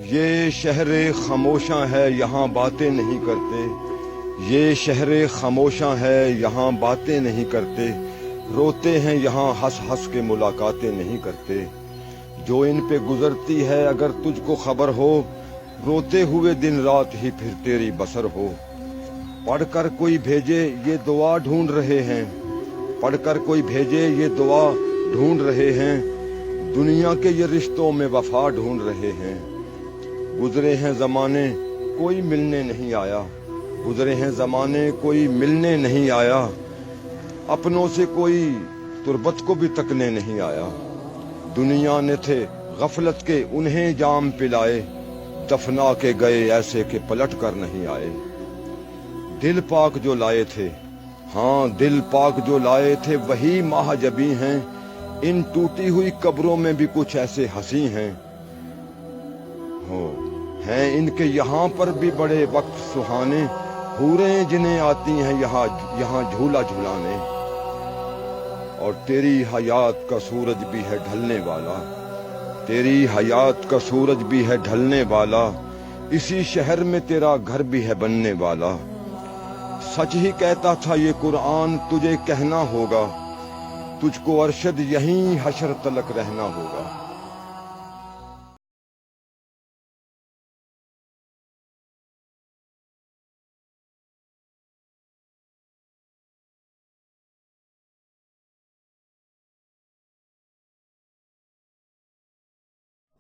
ये शहरे खामोशां है यहाँ बातें नहीं करते, ये शहरे खामोशां है यहाँ बातें नहीं करते, रोते हैं यहाँ हंस हंस के मुलाकातें नहीं करते। जो इन पे गुजरती है अगर तुझको खबर हो, रोते हुए दिन रात ही फिर तेरी बसर हो। पढ़कर कोई भेजे ये दुआ ढूंढ रहे हैं, पढ़कर कोई भेजे ये दुआ ढूंढ रहे हैं, दुनिया के ये रिश्तों में वफा ढूंढ रहे हैं। गुजरे हैं जमाने कोई मिलने नहीं आया, गुजरे हैं जमाने कोई मिलने नहीं आया, अपनों से कोई तुरबत को भी तकने नहीं आया। दुनिया ने थे गफलत के उन्हें जाम पिलाए, दफना के गए ऐसे के पलट कर नहीं आए। दिल पाक जो लाए थे, हाँ दिल पाक जो लाए थे वही महाजबी हैं, इन टूटी हुई कब्रों में भी कुछ ऐसे हंसी हैं। हो हैं इनके यहाँ पर भी बड़े वक्त सुहाने, हूरें जिन्हें आती हैं यहाँ झूला झुलाने। और तेरी हयात का सूरज भी है ढलने वाला, तेरी हयात का सूरज भी है ढलने वाला, इसी शहर में तेरा घर भी है बनने वाला। सच ही कहता था ये कुरान तुझे कहना होगा, तुझको अरशद यहीं हशर तलक रहना होगा।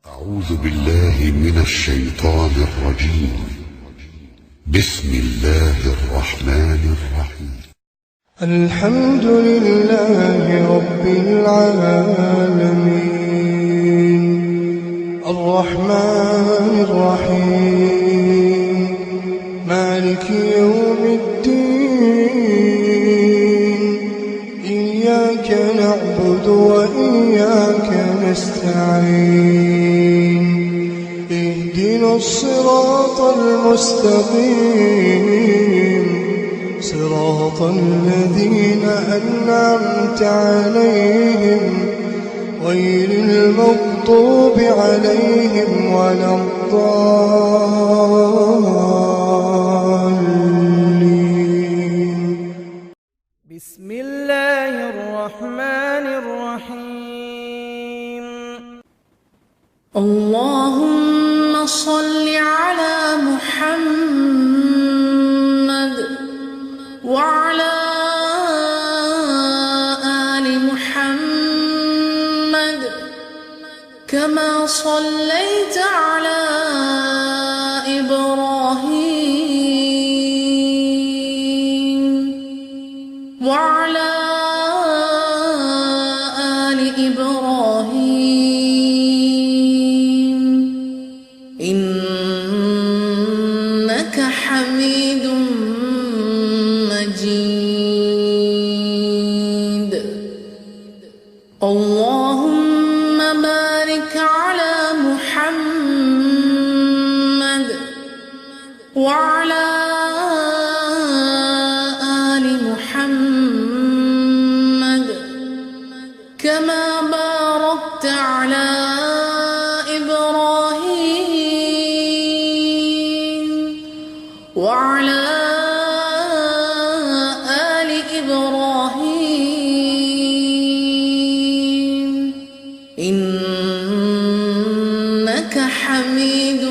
أعوذ بالله من الشيطان الرجيم. بسم الله الرحمن الرحيم. الحمد لله رب العالمين الرحمن الرحيم مالك يوم الدين إياك نعبد وإياك نستعين اهدنا الصراط المستقيم صراط الذين أنعمت عليهم غير المغضوب عليهم ولا الضالين. بسم الله الرحمن الرحيم. اللهم صل على محمد وعلى آل محمد كما صليت على إبراهيم وعلى آل إبراهيم إنك حميد مجيد. اللهم بارك على محمد وعلى آل محمد كما باركت على إبراهيم وعلى آل إبراهيم إنك حميد